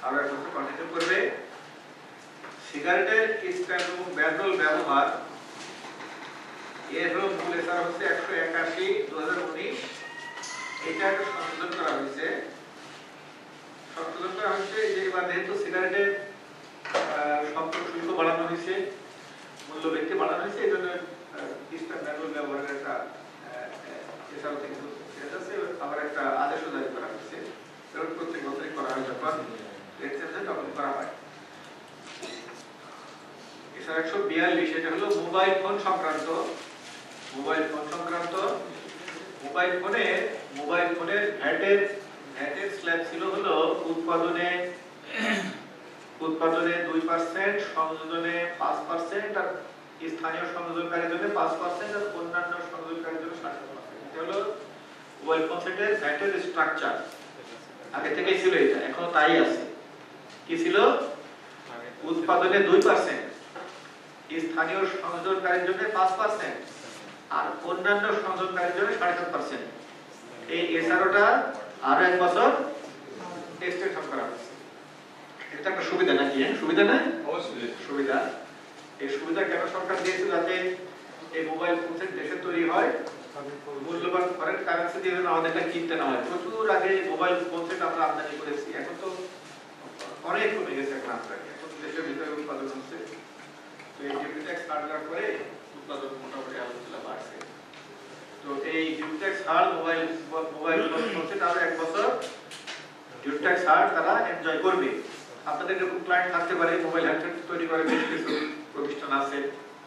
আরো এক বছর কন্টিনিউ করবে। সিগারেটের স্ট্যান্ড এবং ব্যান্ডল ব্যবহার এর হলো মূল এসআর হচ্ছে 181/2019। এটা একটা সংশোধন করা হয়েছে। যে এবার যেহেতু সিগারেটের সম্পূর্ণ শুল্ক বাড়ানো হয়েছে, মূল্য ব্যক্তি বাড়ানো হয়েছে, এই জন্য স্ট্যান্ড ব্যান্ডল ব্যবহারের একটা এসআর থেকে আবার একটা আদেশও জারি করা হয়েছে। প্রত্যেক বছরই করা হয়, যখন রেট চেঞ্জ হয় তখন করা হয়। এছাড়া 142 এটা হলো মোবাইল ফোন সংক্রান্ত। মোবাইল ফোনের ভ্যাটের স্ল্যাব ছিল হলো উৎপাদনে 2%, সংযোজনে 5%, আর স্থানীয় সংযোজনকারীর জন্য 5% আর অন্যান্য সংযোজনকারীর জন্য 7%। এটা হলো মোবাইল ফোন সেটের ভ্যাটের স্ট্রাকচার। আগে থেকেই ছিল এটা, এখনো তাই আছে। কি ছিল? উৎপাদনে 2%, স্থানীয় সংযোজনকারীর জন্য 5%, আর অন্যান্য সংযোজনকারীর জন্য 7.5%। এই এসআরওটা আরো এক বছর এক্সটেনশন করা হয়েছে। এটা একটা সুবিধা নাকি? সুবিধা না? অবশ্যই সুবিধা। এই সুবিধা কেন সরকার দিয়েছে? যাতে এই মোবাইল ফোন সেট দেশে তৈরি হয়, মূল্যবান ফরেন কারেন্সি দিয়ে আমাদেরটা কিনতে না হয়। প্রচুর আগে মোবাইল ফোন সেট আমরা আমদানি করেছি, এখন তো অনেক কমে গেছে। এখন দেশের ভিতরে উৎপাদন হচ্ছে। তো এই ডিউটি ট্যাক্স কাট করার পরে উৎপাদন মোটামুটি আলহামদুলিল্লাহ বাড়ছে। তো এই ডিউটি ট্যাক্স ছাড় মোবাইল ফোন সেট আরো এক বছর ডিউটি ট্যাক্স ছাড় তারা এনজয় করবে। আপনাদের এরকম ক্লায়েন্ট থাকতে পারে, মোবাইল হ্যান্ডসেট তৈরি করে বেশ কিছু প্রতিষ্ঠান আছে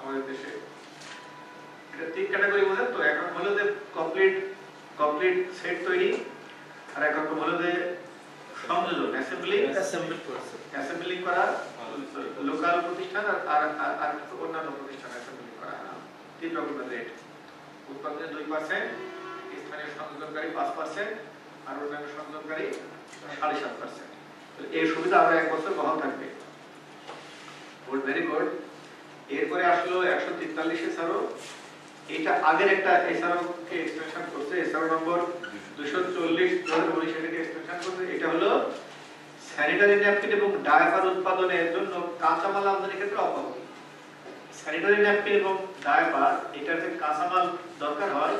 আমাদের দেশে। এটা তিন ক্যাটাগরি বোঝেন তো। এক রকম হলো যে কমপ্লিট সেট তৈরি, আর এক রকম হলো যে সংযোজন, অ্যাসেম্বলিং করা, লোকাল প্রতিষ্ঠান আর অন্যান্য প্রতিষ্ঠান অ্যাসেম্বলিং করা। তিন রকমের রেট। উৎপাদনে 2%, স্থানীয় সংযোজনকারী 5%, আর অন্যান্য সংযোজনকারী 7.5%। এই সুবিধা আরো এক বছর বহাল থাকবে। Good, very good. এরপরে আসলো 143 এসআরও। এটা আগের একটা এসআরও কে এক্সটেনশন করছে, এসআরও নম্বর 240/2019 এটাকে এক্সটেনশন করছে। এটা হলো স্যানিটারি ন্যাপকিন এবং ডায়াপার উৎপাদনের জন্য কাঁচামাল আমদানির ক্ষেত্রে অব্যাহতি। স্যানিটারি ন্যাপকিন এবং ডায়াপার এটার যে কাঁচামাল দরকার হয়,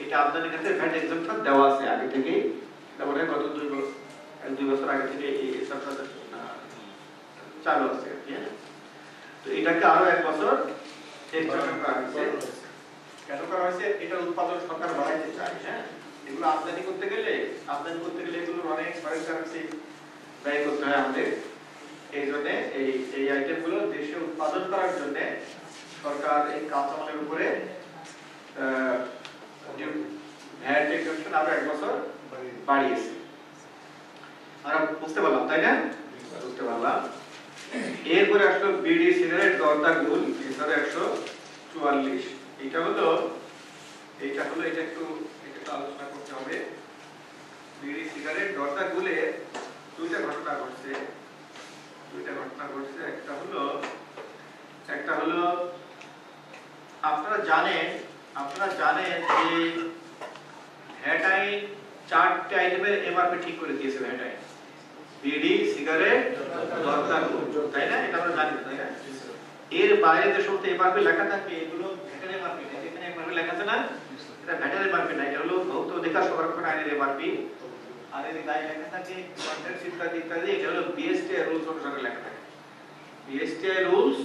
এটা আমদানির ক্ষেত্রে ভ্যাট এক্সেম্পশন দেওয়া আছে আগে থেকেই। তারপরে গত 2 বছর আগে থেকে এই এক্সেম্পশন চালু আছে। তো এটাকে আরো এক বছর এক্সটেনশন করা হয়েছে। কেন করা হয়েছে? এটা উৎপাদন সরকার বাড়াইতে চায়। হ্যাঁ, এগুলো আমদানি করতে গেলে এগুলোর অনেক ফরেন কারেন্সি ব্যয় করতে হয় আমাদের। এই জন্য এই আইটেমগুলো দেশে উৎপাদন করার জন্য সরকার এই কাঁচামালের উপরে ভ্যাট এক্সেম্পশন আরো এক বছর বাড়িয়েছে। আমরা বুঝতে পারলাম, তাই না? বুঝতে পারলাম। এরপরে আসলো বিড়ি সিগারেট দরদা গুল, এছাড়া 144। এটা একটু আলোচনা করতে হবে। বিড়ি সিগারেট দরদা গুলে দুইটা ঘটনা ঘটছে। একটা হলো আপনারা জানেন যে ভ্যাট আইন 4টে আইটেমের এমআরপি ঠিক করে দিয়েছে ভ্যাট আইন। বিড়ি, সিগারেট, দরদা গুল, তাই না? এটা আমরা জানি, তাই না? এর বাইরে যে সমস্ত এমআরপি লেখা থাকে এগুলো ভ্যাটের এমআরপি না। এখানে এমআরপি লেখা আছে না, এটা ভ্যাটের এমআরপি না, এটা হলো ভোক্তা অধিকার সংরক্ষণ আইনের এমআরপি। আর এর গায়ে লেখা থাকে কন্টেন্টস ইত্যাদি, এটা হলো বিএসটিআই রুলস অনুসারে লেখা থাকে। বিএসটিআই রুলস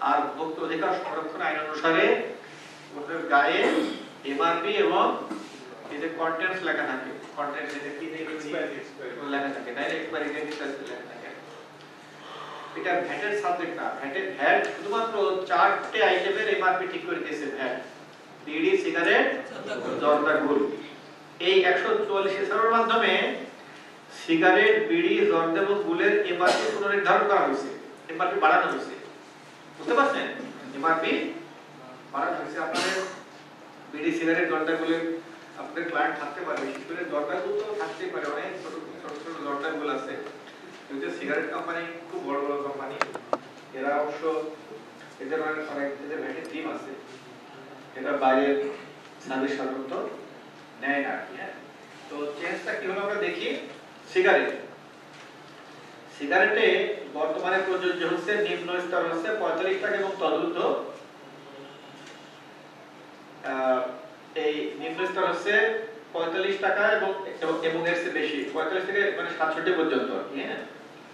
আর ভোক্তা অধিকার সংরক্ষণ আইন অনুসারে ওদের গায়ে এমআরপি এবং এই যে কন্টেন্টস লেখা থাকে, কন্টেন্টস এটা কি লেখা থাকে, তাই না? এক্সপায়ারি ডেট ইত্যাদি লেখা থাকে। এটা ভ্যাটের সাবজেক্ট না। ভ্যাট শুধুমাত্র 4টে আইটেমের এমআরপি ঠিক করে দিয়েছে ভ্যাট: বিড়ি, সিগারেট, দরদা গুল। এই 144 এসআরওর মাধ্যমে সিগারেট, বিড়ি, জর্দা এবং গুলের এমআরপি পুনর্নির্ধারণ করা হয়েছে, এমআরপি বাড়ানো হয়েছে। বুঝতে পারছেন? এমআরপি বাড়ানো হয়েছে। আপনাদের বিড়ি, সিগারেট, জর্দা গুলের আপনাদের ক্লায়েন্ট থাকতে পারে, বিশেষ করে জর্দা গুল তো থাকতেই পারে, অনেক ছোট ছোট জর্দা গুল আছে। কিন্তু সিগারেট কোম্পানি খুব বড় বড় কোম্পানি, এরা অবশ্য এদের ভ্যাটের টিম আছে, এটা বাইরের সার্ভিস সাধারণত নেয় না। তো চেঞ্জটা কি হলো আমরা দেখি। সিগারেট সিগারেটে বর্তমানে প্রযোজ্য হচ্ছে নিম্ন স্তর হচ্ছে 45 টাকা এবং তদূর্ধ্ব এই নিম্ন স্তর হচ্ছে 45 টাকা এবং এর চেয়ে বেশি 45 থেকে মানে 67 পর্যন্ত হ্যাঁ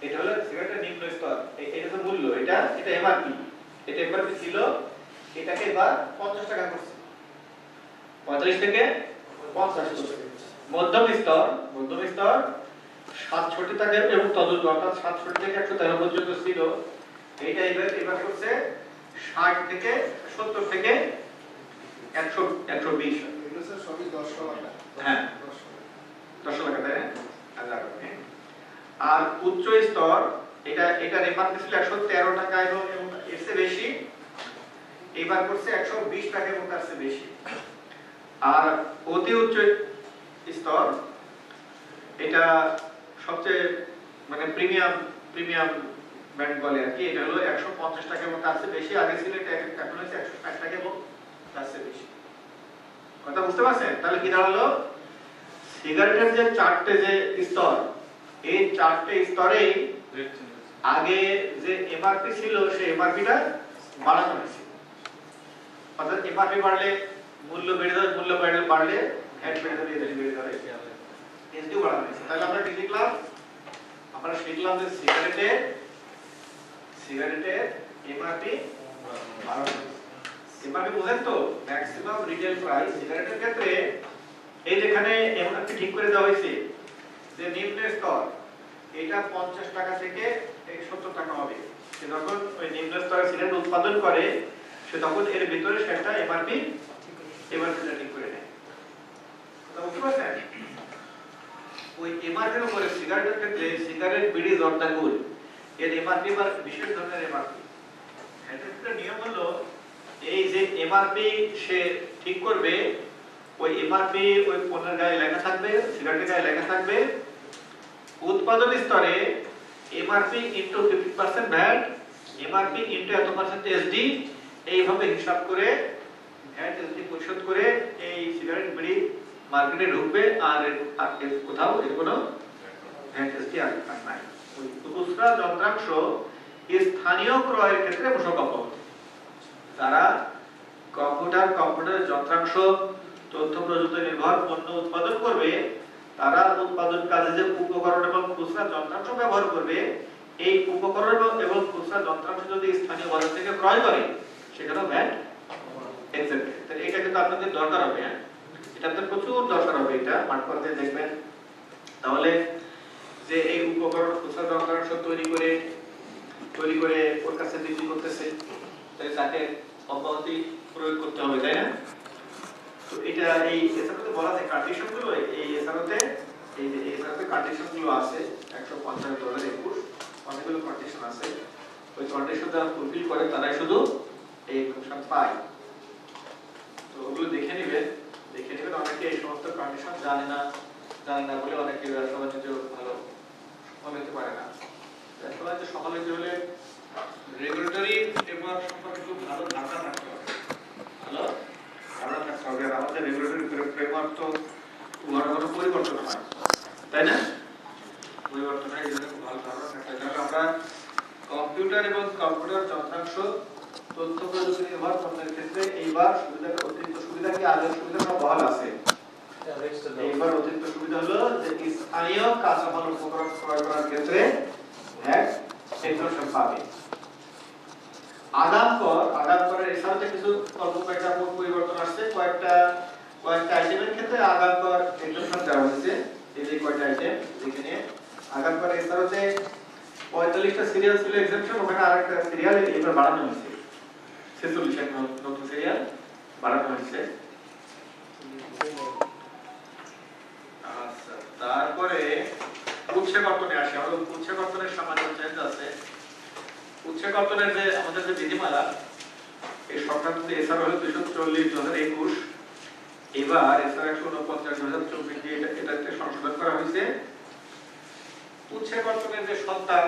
এটা হলো সিগারেটের নিম্ন স্তর এটা হচ্ছে মূল্য এটা এমআরপি এটা এমআরপি ছিল এটাকে এবার 50 টাকা করছে 45 থেকে 50 করছে মধ্যম স্তর 67 টাকা এবং তদূর্ধ্ব অর্থাৎ 67 থেকে 113 পর্যন্ত ছিল এইটা এবার করছে 60 থেকে 70 থেকে 120 এগুলো স্যার সবই 10 টাকা হ্যাঁ 10 টাকা তাই না আর উচ্চ স্তর এটা রেফারেন্স ছিল 113 টাকা এবং এর চেয়ে বেশি এবার করছে 120 টাকা এবং তার চেয়ে বেশি আর অতি উচ্চ স্তর এটা সবচেয়ে মানে প্রিমিয়াম ব্যান্ড বলে আর কি এটা হলো 150 টাকা এবং তার চেয়ে বেশি আগে ছিল এটা এখন হচ্ছে 160 টাকা এবং তার চেয়ে বেশি কথা বুঝতে পারছেন তাহলে কি দাঁড়ালো সিগারেটের যে চারটে যে স্তর এই চারটে স্তরে আগে যে এমআরপি ছিল সেই এমআরপিটা বাড়ানো হয়েছে অর্থাৎ এমআরপি বাড়লে মূল্য বেড়ে যাবে মূল্য বাড়লে ভ্যাট বেড়ে যাবে এসডি বেড়ে যাবে এসডি বাড়ানো হয়েছে তাহলে আমরা কি শিখলাম আমরা শিখলাম যে সিগারেটের এমআরপি বাড়ানো হয়েছে এমআরপি বুঝেন তো ম্যাক্সিমাম রিটেল প্রাইস সিগারেটের ক্ষেত্রে এই যেখানে এমআরপি ঠিক করে দেওয়া হয়েছে যে নিম্ন স্তর এটা 50 টাকা থেকে 70 টাকা হবে সে যখন ওই নিম্ন স্তরে সিগারেট উৎপাদন করে সে তখন এর ভিতরে সেটা এমআরপি ঠিক করে নেয় কথা বুঝতে পারছেন ওই এমআরপির উপরে সিগারেটের ক্ষেত্রে সিগারেট বিড়ি জর্দা গুড় এর এমআরপি বা বিশেষ ধরনের এমআরপি এটা একটা নিয়ম হলো এই যে এমআরপি সে ঠিক করবে ওই এমআরপি ওই পণ্যের গায়ে লেখা থাকবে সিগারেটের গায়ে লেখা থাকবে উৎপাদন স্তরে MRP into 50% VAT MRP into এত পার্সেন্ট এসডি এইভাবে হিসাব করে ভ্যাট এসডি পরিশোধ করে এই সিগারেট বিড়ি মার্কেটে ঢুকবে আর কোথাও এর কোনো ভ্যাট এসডি আর নাই ওই খুচরা যন্ত্রাংশ স্থানীয় ক্রয়ের ক্ষেত্রে মোশাররফ তারা কম্পিউটার যন্ত্রাংশ তথ্য প্রযুক্তি নির্ভর পণ্য উৎপাদন করবে তারা উৎপাদন কাজে যে উপকরণ এবং খুচরা যন্ত্রাংশ ব্যবহার করবে এই উপকরণ এবং খুচরা যন্ত্রাংশ যদি স্থানীয় বাজার থেকে ক্রয় করে সেখানেও ভ্যাট এক্সেপ্টেড তাহলে এটা কিন্তু আপনাদের দরকার হবে হ্যাঁ এটা আপনাদের প্রচুর দরকার হবে এটা মাঠ পর্যায়ে দেখবেন তাহলে যে এই উপকরণ খুচরা যন্ত্রাংশ তৈরি করে ওর কাছে বিক্রি করতেছে তাহলে তাকে অব্যাহতি প্রয়োগ করতে হবে তাই না তো এটা এই এসআরওতে বলা আছে কন্ডিশন গুলো এই এসআরওতে কন্ডিশন গুলো আছে 150.21 অনেকগুলো কন্ডিশন আছে ওই কন্ডিশন যারা ফুলফিল করে তারাই শুধু এই এক্সেপশন পায় তো ওগুলো দেখে নেবেন অনেকে এই সমস্ত কন্ডিশন জানে না বলে অনেকে সবাই নিজে ভালো সফল হতে পারে না আসলে যে সফল হতে হলে রেগুলেটরি ফ্রেমওয়ার্ক সম্পর্কে খুব ভালো ধারণা রাখতে হবে আর আমাদের রেগুলেটরি ফ্রেমওয়ার্ক তো ঘন পরিবর্তন হয় তাই না পরিবর্তন হয় এজন্য খুব ভালো ধারণা রাখতে হবে আমরা কম্পিউটার এবং কম্পিউটার যন্ত্রাংশ তথ্য প্রযুক্তি নির্ভর পণ্যের ক্ষেত্রে এইবার অতিরিক্ত সুবিধা কি আগের সুবিধা সব বহাল আছে এইবার অতিরিক্ত সুবিধা হলো যে স্থানীয় কাঁচামাল উপকরণ ক্রয় করার ক্ষেত্রে ভ্যাট এক্সেপশন পাবে আগাম করের এছাড়াও কিছু অল্প কয়েকটা পরিবর্তন আসছে কয়েকটা আইটেমের ক্ষেত্রে আগাম কর এক্সেপশন দেওয়া হয়েছে এই যে কয়েকটা আইটেম যেখানে আগাম কর এছাড়াও 45টা সিরিয়াল ছিল এক্সেপশন ওখানে আরেকটা সিরিয়াল এবার বাড়ানো হয়েছে 46 নতুন সিরিয়াল বাড়ানো হয়েছে আচ্ছা তারপরে উৎসে কর্তনে আসে আমাদের উৎসে কর্তনের সামান্য চেঞ্জ আছে উৎসে কর্তনের যে আমাদের যে বিধিমালা এই সংক্রান্ত এসআর হলো 240/2021 এবার এসআর 149/2024 দিয়ে এটাতে সংশোধন করা হয়েছে উৎসে কর্তনের যে সত্তা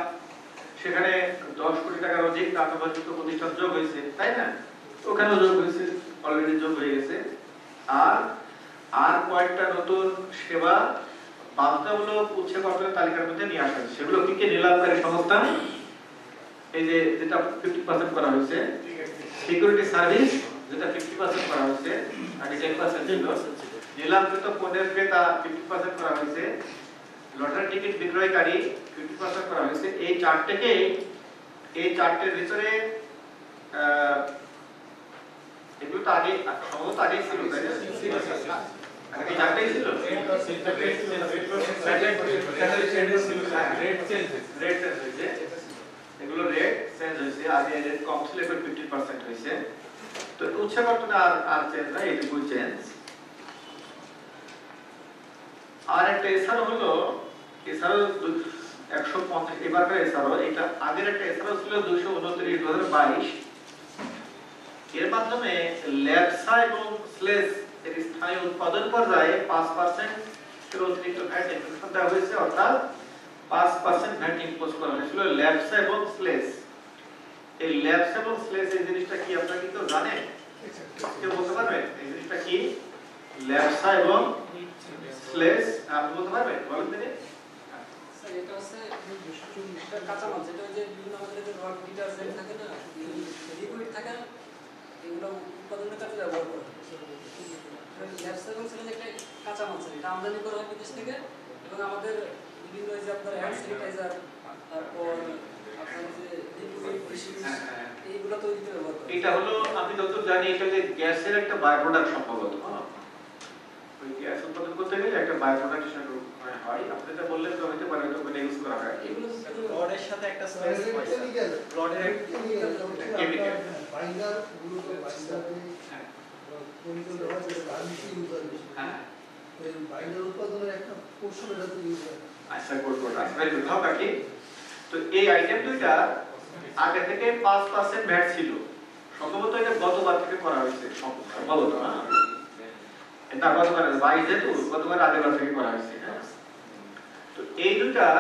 সেখানে 10 কোটি টাকার অধিক টাকাযুক্ত প্রতিষ্ঠান যোগ হয়েছে তাই না ওখানেও যোগ হয়েছে অলরেডি যোগ হয়ে গেছে আর কয়েকটা নতুন সেবা বাধ্যতামূলক উৎসে কর্তনের তালিকার মধ্যে নিয়ে আসা হয়েছে। সেগুলো কি কি? নিলামকারী সংস্থা, এই যে যেটা 50% করা হয়েছে, সিকিউরিটি সার্ভিস যেটা 50% করা হয়েছে, আগে 10% ছিল, নিলামকৃত পণ্যের ক্রেতা 50% করা হয়েছে, লটারি টিকিট বিক্রয়কারী 50% করা হয়েছে। এই চারটের ভিতরে এগুলো তো আগে সম্ভবত আগেই ছিল, তাই না? আগে চারটেই ছিল। রেট চেঞ্জ হয়েছে, এগুলো রেট চেঞ্জ হয়েছে, আগে রেট কম ছিল, এখন 50% হয়েছে। তো উৎস কর্তনে আর চেঞ্জ নাই, এটুকুই চেঞ্জ। আর একটা এছাড়া হলো, এছাড়াও 150 এবারকার এছাড়াও, এটা আগের একটা এছাড়াও ছিল 229 2022। এর মাধ্যমে ল্যাবসা এবং স্লেজ এর স্থায়ী উৎপাদন পর্যায়ে 5% এর অতিরিক্ত ভ্যাট ইম্পোজ দেওয়া হয়েছে, অর্থাৎ 5% ভ্যাট ইম্পোজ করা হয়েছিল ল্যাবসা এবং স্লেজ। এই ল্যাবসা এবং স্লেজ এই জিনিসটা কি আপনারা কি কেউ জানেন? কেউ বলতে পারবেন এই জিনিসটা কি? ল্যাবসা এবং স্লেজ আপনি বলতে পারবেন? বলেন দিনে। স্যার এটা হচ্ছে কাঁচামাল, যেটা ওই যে বিভিন্ন আমাদের যে রড ডিটারজেন্ট থাকে না, লিকুইড থাকে না, এগুলো উৎপাদনের কাজে ব্যবহার করা হয়। ল্যাবস এবং সেটা একটা কাঁচামাল, এটা আমদানি করা হয় বিদেশ থেকে, এবং আমাদের বিভিন্ন ওই যে আপনার হ্যান্ড স্যানিটাইজার, তারপর আপনার যে লিকুইড ডিশিস, এইগুলো তৈরিতে ব্যবহার করা হয়। এটা হলো আমি যতদূর জানি এটা যে গ্যাসের একটা বাই প্রোডাক্ট সম্ভবত। ওই গ্যাস উৎপাদন করতে গেলে একটা বাই প্রোডাক্ট হিসেবে হয়। আপনি যেটা বললেন তো হতে পারে এটা মানে ইউজ করা হয়। এগুলো রডের সাথে একটা স্পেস পয়সা, রডের কেমিক্যাল বাইন্ডার গুলো তো বাইন্ডারে কেমিক্যাল দেওয়া আছে, গার্নিশিং ইউজ হয়। হ্যাঁ, এই বাইন্ডার উৎপাদনের একটা পোরশন এটাতে ইউজ হয়। আচ্ছা গুড গুড, আসলে কোথাও কাকি। তো এই আইটেম দুইটা আগে থেকে 5% ভ্যাট ছিল, সম্ভবত এটা গতবার থেকে করা হয়েছে, সম্ভবত না এটা গতবার 22 যেহেতু গতবার আগের বার থেকে করা হয়েছে। তো এই দুটার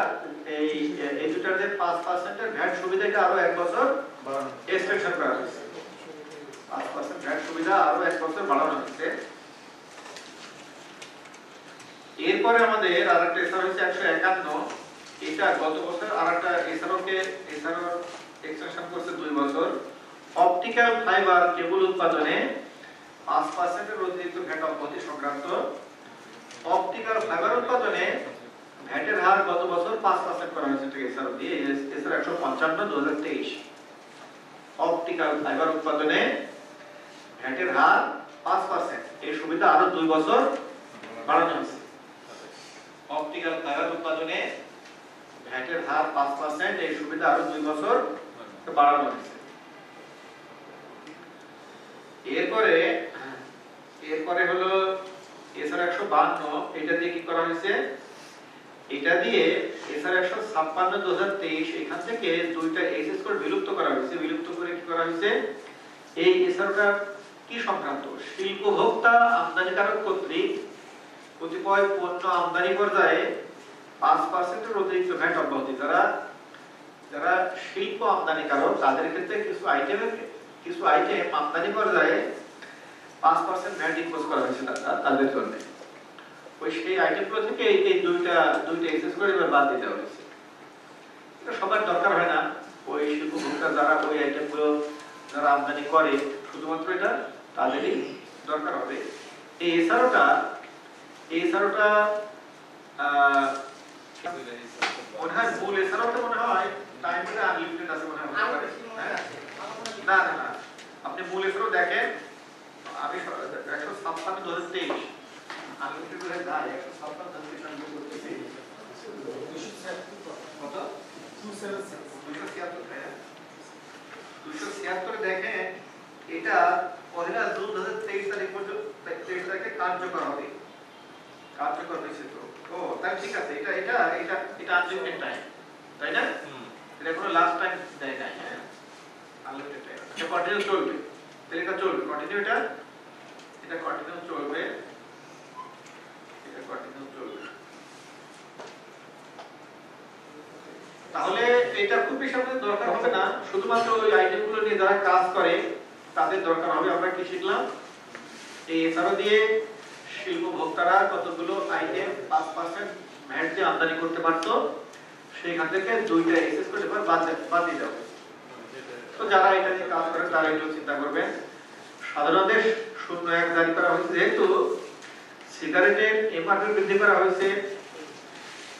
যে 5% এর ভ্যাট সুবিধাটা আরো 1 বছর এক্সটেনশন করা হয়েছে। 5% ভ্যাট সুবিধা আরো 1 বছর বাড়ানো হয়েছে। এরপরে আমাদের আরেকটা এসআর হচ্ছে 151। এটা গত বছর আরেকটা এসআরও এক্সটেনশন করছে 2 বছর। অপটিক্যাল ফাইবার কেবল উৎপাদনে 5% এর অতিরিক্ত ভ্যাট অব্যাহতি সংক্রান্ত। অপটিক্যাল ফাইবার উৎপাদনে ভ্যাটের হার গত বছর 5% করা হয়েছে এসআরও দিয়ে, এসআর 155 2023। অপটিক্যাল ফাইবার উৎপাদনে ভ্যাটের হার 5%, এই সুবিধা আরো 2 বছর বাড়ানো হয়েছে। অপটিক্যাল ফাইবার উৎপাদনে ভ্যাটের হার 5%, এই সুবিধা আরো 2 বছর বাড়ানো হয়েছে। এরপরে হলো এসআর 152, এটা দিয়ে কি করা হয়েছে? এটা দিয়ে এসআর 156 2023 এখান থেকে দুইটা এসএস কোড বিলুপ্ত করা হয়েছে। বিলুপ্ত করে কি করা হয়েছে? এই এসআরটা কি সংক্রান্ত? শিল্প ভোক্তা আমদানিকারক কর্তৃক কতিপয় পণ্য আমদানি পর্যায়ে 5% এর অতিরিক্ত ভ্যাট অব্যাহতি। যারা শিল্প আমদানিকারক তাদের ক্ষেত্রে কিছু আইটেম আমদানি পর্যায়ে 5% ভ্যাট ইম্পোজ করা হয়েছে তাদের জন্য। ওই সেই আইটেমগুলো থেকে এই দুইটা এক্সেস করে এবার বাদ দিতে হয়েছে। এটা সবার দরকার হয় না, ওই শিল্প ভোক্তা যারা ওই আইটেমগুলো যারা আমদানি করে শুধুমাত্র এটা তাদেরই দরকার হবে। এই এসআরওটা মনে হয় মূল এসআরওটা মনে হয় টাইমটা আনলিমিটেড আছে মনে হয়। না না না, আপনি মূল এসআরও দেখেন, আমি 156 2023 আনলিমিটেড করে যায় 156 2023 করতেছি। কত? 276 দেখেন, এটা 1 জুন 2023 তারিখ পর্যন্ত 23 তারিখে কার্যকর হবে। কার্যকর হয়েছে তো। ও তাই ঠিক আছে, এটা আনলিমিটেড টাইম, তাই না? এটা কোনো লাস্ট টাইম দেয় না। হ্যাঁ, আনলিমিটেড টাইম, এটা কন্টিনিউ চলবে। তাহলে এটা চলবে কন্টিনিউ, এটা কন্টিনিউ চলবে, এটা কন্টিনিউ চলবে। তাহলে এটা খুব বেশি আমাদের দরকার হবে না, শুধুমাত্র ওই আইটেমগুলো নিয়ে যারা কাজ করে তাদের দরকার হবে। আমরা কি শিখলাম? এই এছাড়াও দিয়ে শিল্প ভোক্তারা কতগুলো আইটেম 5% ভ্যাট যে আমদানি করতে পারতো সেখান থেকে 2টা এক্সেস করে এবার বাদ দিয়ে দেওয়া। তো যারা এটা নিয়ে কাজ করেন তারা একটু চিন্তা করবেন। সাধারণ দেশ 01 জারি করা হয়েছে, যেহেতু সিগারেটের এমআরপি বৃদ্ধি করা হয়েছে,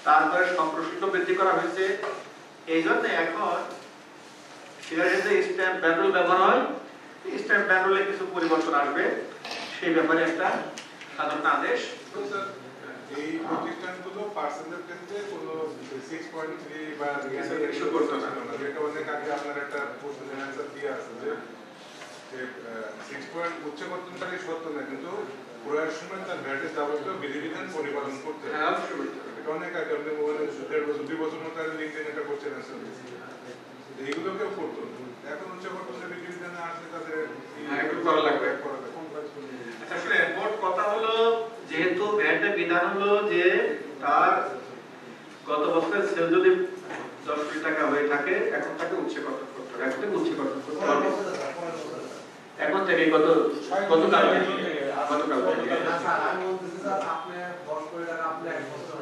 তারপরে সম্প্রসারিত বৃদ্ধি করা হয়েছে, এই জন্য এখন সিগারেটের যে স্ট্যাম্প ব্যানরোল ব্যবহার হয়, স্ট্যাম্প ব্যানরোলে কিছু পরিবর্তন আসবে, সেই ব্যাপারে একটা সাধারণ আদেশ। এই প্রতিষ্ঠানগুলো পার্সেন্টের ক্ষেত্রে কোনো 6.3 বা কিছু করতে না, যেটা অনেক আগে আপনার একটা কোশ্চেনের অ্যান্সার দিয়ে আছে যে 6 পয়েন্ট উচ্চ কর্তনকারী সত্য না, কিন্তু প্রয়াস সময় তার ভ্যাটের যাবতীয় বিধিবিধান পরিপালন করতে হবে। এটা অনেক আগে আপনি মোবাইলে 1.5 বছর 2 বছর মতো আগে লিঙ্কডইন একটা কোশ্চেন অ্যান্সার দিয়েছে, এইগুলো কেউ করতো না। এখন উচ্চ কর্তনের বিধিবিধানে আসলে তাদের একটু করা লাগবে। আসলে মোট কথা হলো, যেহেতু ভ্যাটের বিধান হলো যে তার গত বছরের সেল যদি 10 কোটি টাকা হয়ে থাকে, এখন তাকে উচ্চকর্তন করতে হবে, এখন থেকে উচ্চকর্তন করতে হবে। এখন থেকে গতকাল স্যার আমি বলতেছি স্যার আপনি 10 কোটি টাকা আপনি 1 বছর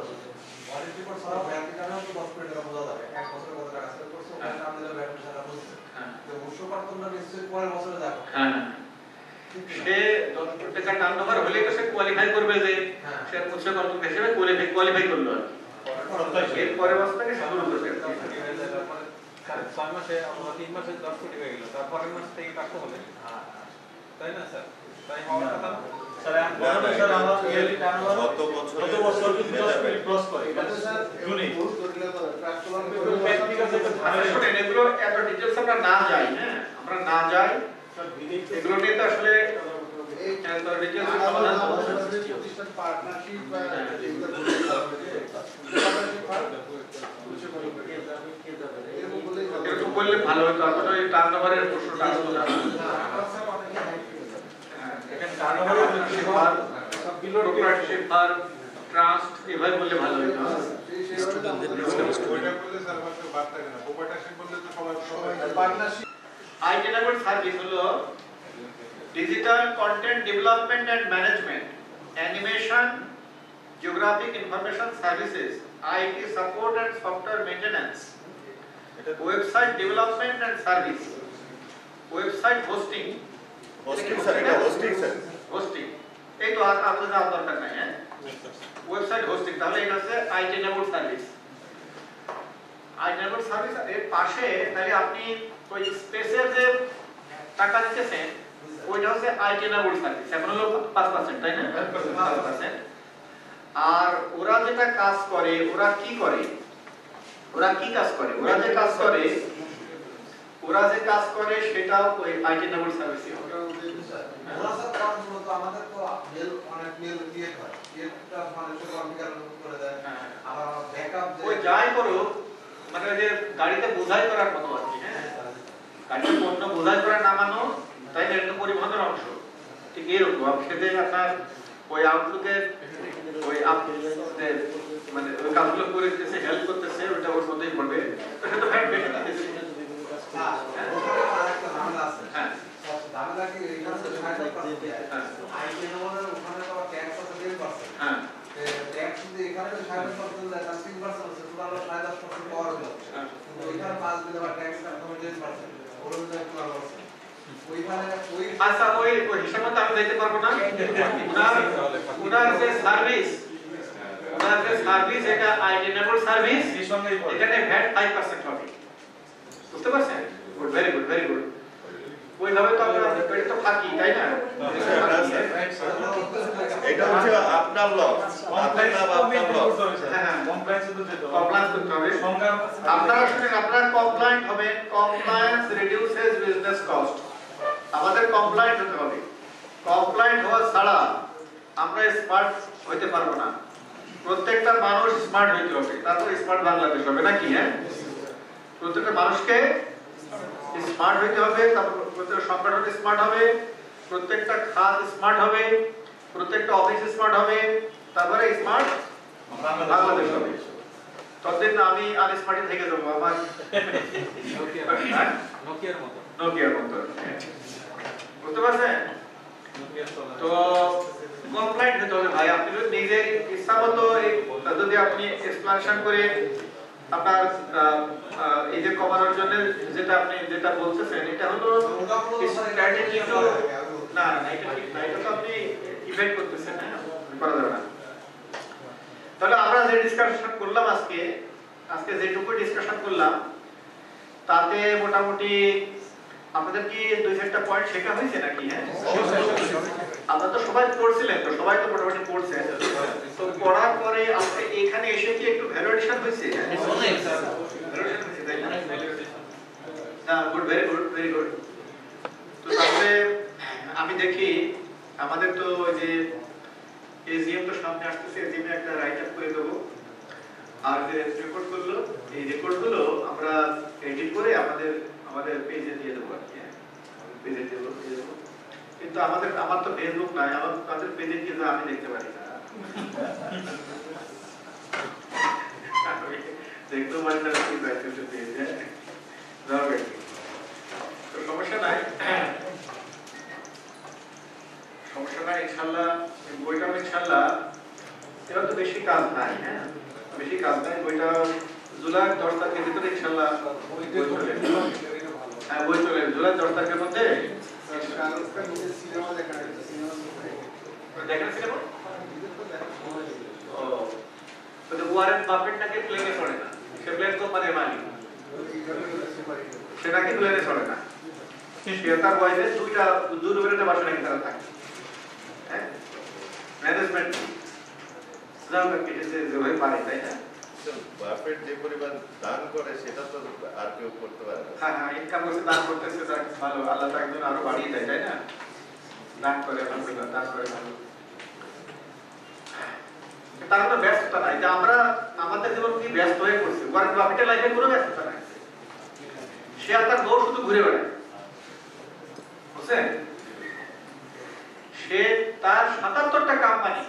অডিট রিপোর্ট ছাড়া ব্যাংক কারণে 10 কোটি টাকা বোঝা যাবে 1 বছরে কত টাকা সেল করছে ওখানে আপনি যা ব্যাংক ছাড়া বুঝছেন। তো উৎসবর্তনটা নিশ্চয়ই পরের বছরে যাবে। হ্যাঁ, সে 10 কোটি টাকা টার্নওভার হলে তো সে কোয়ালিফাই করবে, যে সে উচ্চকর্তন হিসেবে কোয়ালিফাই করলো। এর পরের বছর থেকে শুরু করবে। 6 মাসে আমরা 3 মাসে 10 কোটি হয়ে গেল, তারপরের মাস থেকে টাকা হবে, তাই না স্যার? তাই হওয়ার কথা না স্যার। আমরা ইয়ারলি টার্নওভার গত বছর কিন্তু 10 কোটি ক্রস করে, এটা তো স্যার জুনে আসলে এগুলো এত ডিটেইলস আমরা না যাই, হ্যাঁ আমরা না যাই, এগুলো নিয়ে তো আসলে এত ডিটেইলস সমাধান প্রতিষ্ঠান পার্টনারশিপ বা এরকম বললে ভালো হতো। আপনারা এই টার্নওভারের প্রশ্নটা আসলো না, এখানে টার্নওভারের শেয়ার সবগুলো প্রপার্টশিপ আর ট্রাস্ট এভাবে বললে ভালো হতো। ওইটা বললে স্যার আমাকে বাদ থাকে না, প্রপার্টারশিপ বললে তো সবাই পার্টনারশিপ আইটেনেবল সার্ভিস হলো digital content development and management, animation, geographic information services, IT support and software maintenance, website development and service, website hosting. Sir, এটা হোস্টিং স্যার, হোস্টিং এই তো আর আপনাদের যাওয়ার দরকার নাই। হ্যাঁ, ওয়েবসাইট হোস্টিং, তাহলে এটা হচ্ছে আইটেনেবল সার্ভিস। আইটেনেবল সার্ভিস এর পাশে তাহলে আপনি ওই স্পেসের যে টাকা দিতেছেন ওইটা হচ্ছে আইটেনেবল সার্ভিস, এখন হলো 5%, তাই না? 5%। আর ওরা যেটা কাজ করে, ওরা কি করে, ওরা কি কাজ করে, ওরা যে কাজ করে সেটাও ওই আইটেনেবল সার্ভিসই হবে। ওরা স্যার কারণ মূলত আমাদের তো মেল অনেক মেল দিয়ে হয় এটা মানুষের কনফিগার করে দেয়, আবার ব্যাকআপ ওই যাই করুক, মানে ওই যে গাড়িতে বোঝাই করার মতো আর কি। হ্যাঁ, গাড়িতে পণ্য বোঝাই করা নামানো, তাই না, এটা পরিবহনের অংশ। ঠিক এরকম সেটা আপনার ওই আউটলুকের ওই আপনাদের মানে ওই কাজগুলো করে দিতেছে, হেল্প করতেছে, ওটা ওর মধ্যেই পড়বে। তো সেটা ভ্যাট বেশি দিতেছে। হ্যাঁ ওখানে আরেকটা ঝামেলা আছে। হ্যাঁ, ঝামেলা কি এখানে তো 60% আইটেনেবলের ওখানে তো ট্যাক্স আছে 10%। হ্যাঁ, ট্যাক্স যদি এখানে তো 60% দেয় তাহলে 3% আছে, টোটাল 10.5% পাওয়ার হচ্ছে। কিন্তু এখানে 5 দিলে আবার ট্যাক্স কাটতে হবে 10%, ওর জন্য একটু ভালো আছে। ওইখানে ওই আচ্ছা ওই হিসাব মতো আমি দিতে পারবো না। ওনার যে সার্ভিস, এটা আইটেনেবল সার্ভিস, এখানে ভ্যাট 5% হবে। বুঝতে পারছেন? Good, very good, very good. ওইভাবে তো আমরা এটা তো থাকি, তাই না? এটা হচ্ছে আপনার লস, আপনার লাভ, আপনার লস। হ্যাঁ, কমপ্লায়েন্স করতে হবে। আপনারা শুনেন, আপনারা কমপ্লায়েন্ট হবেন। Compliance reduces business cost. আমাদের কমপ্লায়েন্ট হতে হবে। কমপ্লায়েন্ট হওয়া ছাড়া আমরা স্মার্ট হইতে পারবো না। প্রত্যেকটা মানুষ স্মার্ট হইতে হবে, তারপর স্মার্ট বাংলাদেশ হবে নাকি? হ্যাঁ, প্রত্যেকটা মানুষকে স্মার্ট হইতে হবে, তারপর প্রত্যেকটা সংগঠন স্মার্ট হবে, প্রত্যেকটা খাত স্মার্ট হবে, প্রত্যেকটা অফিস স্মার্ট হবে, তারপরে স্মার্ট বাংলাদেশ হবে। ততদিন আমি আনস্মার্টই থেকে যাবো, আমার নোকিয়ার মতো। বুঝতে পারছেন? তো কমপ্লায়েন্ট হতে হবে ভাই। আপনি যদি নিজের ইচ্ছা মতো যদি যদি আপনি এক্সপ্লানেশন করে আপনার এই যে কমানোর জন্য যেটা বলতেছেন এটা হলো স্ট্র্যাটেজি তো না এটা ঠিক না, এটা তো আপনি ইভেন্ট করতেছেন, হ্যাঁ করা যাবে না। তাহলে আমরা যে ডিসকাশন করলাম আজকে যেটুকু ডিসকাশন করলাম তাতে মোটামুটি আপনাদের কি 2-4টা পয়েন্ট শেখা হয়েছে নাকি? হ্যাঁ আপনারা তো সবাই পড়ছিলেন, তো সবাই তো মোটামুটি পড়ছেন, তো পড়ার পরে আজকে এখানে এসে কি একটু ভ্যালুয়েশন হয়েছে? ভ্যালুয়েশন হয়েছে তাই না? না, good, very good, very good. তো তাহলে আমি দেখি আমাদের তো ওই যে এজিএম তো সামনে আসতেছে, এজিএম একটা রাইট আপ করে দেবো, আর যে রেকর্ড করলো এই রেকর্ডগুলো আমরা এডিট করে আমাদের পেজে দিয়ে দেবো আর কি, পেজে দেবো। কিন্তু আমার তো ফেসবুক নাই, তাদের পেজে গিয়ে যা আমি দেখতে পারি না, দেখতেও পারি না কি পেজে পেজে যাবে, তো সমস্যা নাই, সমস্যা নাই। ইনশাআল্লাহ বইটা ইনশাআল্লাহ এবার তো বেশি কাজ নাই, হ্যাঁ বেশি কাজ নাই, বইটা জুলাই 10 তারিখের ভিতরে ইনশাআল্লাহ বই চলে, হ্যাঁ বই চলে জুলাই 10 তারিখের মধ্যে। দেখেন সিনেমা তো ওয়ারেন বাফেটটাকে প্লেনে চড়ে না, সে প্লেন কোম্পানির মালিক, সেটাকে প্লেনে চড়ে না, সে তার বয়সে দুই রুমের বাসা নাকি তারা থাকে, হ্যাঁ ম্যানেজমেন্ট যেভাবে পারে তাই না, বাফেট যে পরিমাণ দান করে সেটা তো আর কেউ করতে পারে না। হ্যাঁ হ্যাঁ ইনকাম করছে, দান করতেছে, ভালো, আল্লাহ তো একজন আরো বাড়িয়ে দেয় তাই না, দান করে আলহামদুলিল্লাহ, দান করে ভালো। তার কোনো ব্যস্ততা নাই, যে আমরা আমাদের জীবন কি ব্যস্ত হয়ে পড়ছে, ওয়ারেন বাফেটের লাইফে কোনো ব্যস্ততা নাই, সে আর তার বউ শুধু ঘুরে বেড়ায়, বুঝছেন, সে তার 77টা কোম্পানি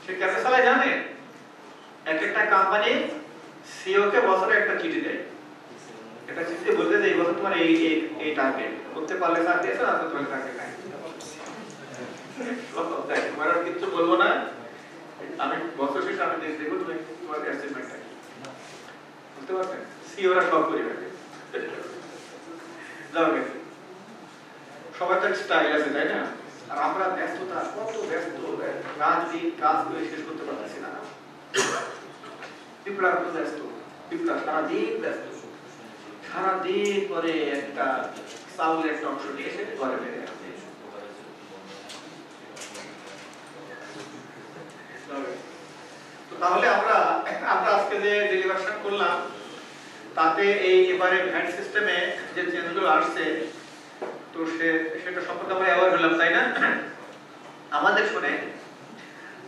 সে কেমনে চালায় জানে, এক একটা কোম্পানি সিইও কে বছরে একটা চিঠি দেয়, এটা চিঠি বলতে যে এই বছর তোমার এই টার্গেট করতে পারলে চাকরি আছে, না তো তোমার টার্গেট নাই, তোমার আর কিছু বলবো না, আমি বছর শেষে আমি দেখবো তোমার অ্যাচিভমেন্টটা কি, বুঝতে পারছেন, সিইওরা সব করে রাখে, সবার তো স্টাইল আছে তাই না, আর আমরা ব্যস্ততা, কত ব্যস্ত, রাজনীতি কাজ করে শেষ করতে পারতেছি না, পিঁপড়া তো ব্যস্ত, পিঁপড়া সারাদিন ব্যস্ত, সারাদিন পরে একটা চাউলের একটা অংশ নিয়ে এসে ঘরে বেড়ে আসে। তো তাহলে আমরা আজকে যে ডেলিভারেশন করলাম তাতে এই এবারে ভ্যাট সিস্টেমে যে চেঞ্জগুলো আসছে, তো সেটা সম্পর্কে আমরা অ্যাওয়ার হলাম তাই না। আমাদের শুনে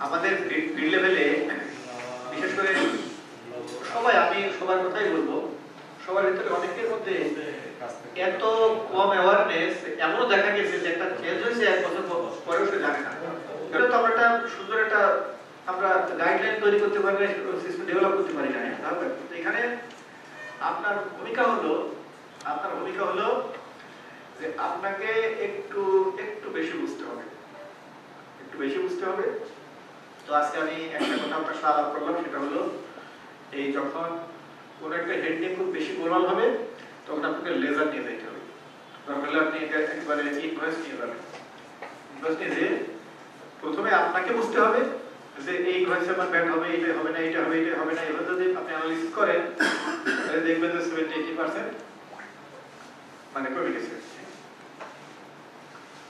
আমাদের ফিল্ড লেভেলে বিশেষ করে সবাই, আমি সবার কথাই বলবো, সবার ভিতরে অনেকের মধ্যে এত কম অ্যাওয়ারনেস, এমনও দেখা গেছে যে একটা চেঞ্জ হয়েছে 1 বছর পরেও সে জানে না। এটা তো আমরা একটা সুন্দর একটা আমরা গাইডলাইন তৈরি করতে পারি না, সিস্টেম ডেভেলপ করতে পারি না। তাহলে এখানে আপনার ভূমিকা হলো যে আপনাকে একটু বেশি বুঝতে হবে, তো আজকে আমি একটা কথা আপনার সাথে আলাপ করলাম, সেটা হলো এই যখন কোন একটা হেড নিয়ে খুব বেশি গোলমাল হবে তখন আপনাকে লেজার নিয়ে যেতে হবে, দরকার হলে আপনি একেবারে ইনভয়েস নিয়ে যাবেন, ইনভয়েস নিয়ে যে প্রথমে আপনাকে বুঝতে হবে যে এই ইনভয়েসে আমার ব্যাট হবে, এটা হবে না, এটা হবে, এটা হবে না, এভাবে যদি আপনি অ্যানালিসিস করেন তাহলে দেখবেন যে 70-80% মানে কমে গেছে।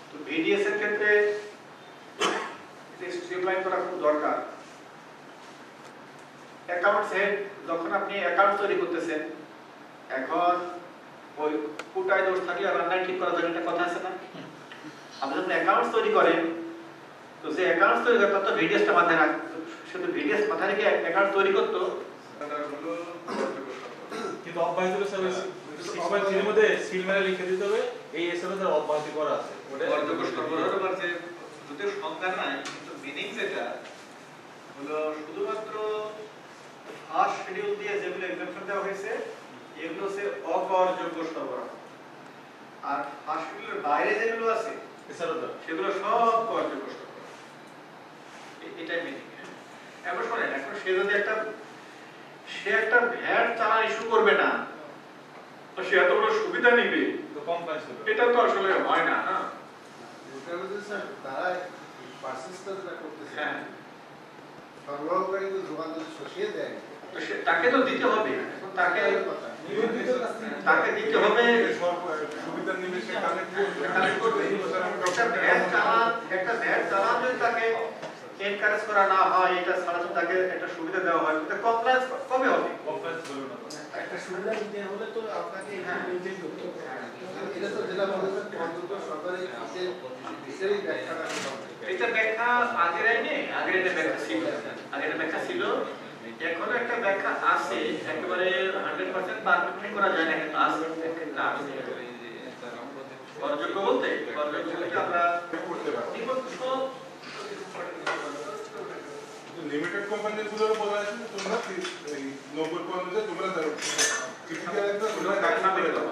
তো ভিডিএস এর ক্ষেত্রে স্ট্রিমলাইন করা খুব দরকার। অ্যাকাউন্টস হেড যখন আপনি অ্যাকাউন্ট তৈরি করতেছেন, এখন ওই কুটায় দোষ থাকলে রান্নায় ঠিক করা যায়, একটা কথা আছে না, আপনি যখন অ্যাকাউন্টস তৈরি করেন তো যে অ্যাকাউন্টস তৈরি করতে তো ভিডিএসটা মাথায় রাখ, শুধু ভিডিএস মাথায় রেখে অ্যাকাউন্ট তৈরি করতো, কিন্তু অব্যাহত অব্যাহতির মধ্যে সিল মেরে লিখে দিতে হবে, এই এসএমএস এর অব্যাহতি করা আছে, ওটা অযোগ্য সরবরাহ করছে, যদিও সংজ্ঞা নাই কিন্তু মিনিং যেটা হলো শুধুমাত্র ফার্স্ট শিডিউল দিয়ে যেগুলো এক্সাম্পশন দেওয়া হয়েছে এগুলো হচ্ছে অকরযোগ্য সরবরাহ, আর ফার্স্ট শিডিউলের বাইরে যেগুলো আছে সেগুলো সব করযোগ্য সরবরাহ, এটাই মিনিং। এখন শোনেন সে যদি সে একটা ভ্যাট চালান ইস্যু করবে না, তো সে এত বড় সুবিধা নিবে, তো কমপ্লায়েন্স হবে। এটা তো আসলে হয় না। না ওটা হচ্ছে স্যার তারা পারসেসটা যেটা করতেছে, হ্যাঁ, সরবরাহকারী তো দোকান যদি সরিয়ে দেয়, তো তাকে তো দিতে হবে, এখন তাকে দিতে হবে, সুবিধা নিবে সে কালেক্ট করবে। কালেক্ট করবে। একটা ভ্যাট চালান যদি তাকে এনকারেজ করা না হয়, এটা ছাড়া যদি তাকে একটা সুবিধা দেওয়া হয়, তো কমপ্লায়েন্স কবে হবে? কমপ্লায়েন্স হবে না। একটা সুবিধা দিতে হলে তো আপনাকে এটা মেনটেন করতে হবে। এটা তো যেটা বলেছেন অন্তত সরকারি ফিসেরই ব্যাখ্যাটা করতে হবে। এটা ব্যাখ্যা আগের আইনে ব্যাখ্যা ছিল, এখনো একটা ব্যাখ্যা আছে, একেবারে 100% পারফেক্ট করা যায় না, কিন্তু আছে একটা আছে। করযোগ্য বলতে আমরা করতে পারবে। সব লিমিটেড কোম্পানিগুলোর বলা আছে যে তোমরা এই 90% তোমরা দাও ক্রিটিক্যাল একটা তোমরা দাখিল করে দাও।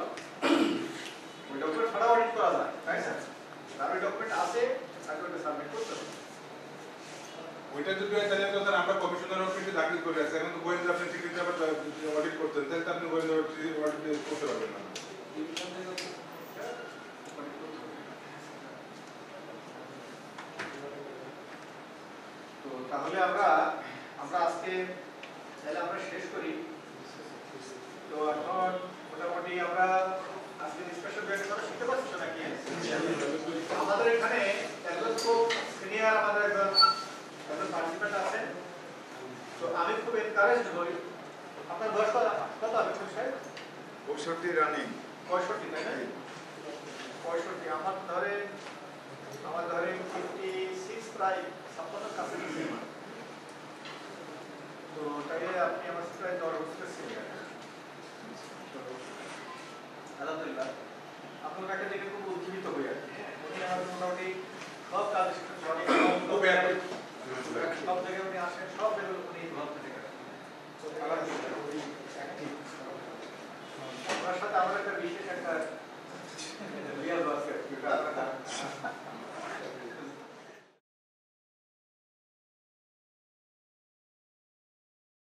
ওই ডকুমেন্ট ছাড়া অডিট করা যায়, তাই না? তার ওই ডকুমেন্ট আছে, তাকে ওটা সাবমিট করতে হবে। ওইটা যদি হয় তাহলে তো স্যার আমরা কমিশনার অফিসে দাখিল করে আছে, এখন তো গোয়েন্দা আপনি সিকিউরিটি আবার অডিট করতেন, তাহলে তো আপনি গোয়েন্দা অফিসে অডিট করতে পারবেন না। তো তাহলে আমরা আজকে তাহলে আমরা শেষ করি। তো এখন মোটামুটি আমরা আজকে ডিসকাশন ব্যাপারে কথা শিখতে পারছি তো নাকি? আমাদের এখানে একজন খুব সিনিয়র আমাদের একজন পার্টিসিপেন্ট আছে। তো আমি খুব এনকারেজড হই। আপনার বয়স কত হবে স্যার? 65 রানিং। 65, তাই না? 65 আমার ধরে 56 প্রায় 56 কাছে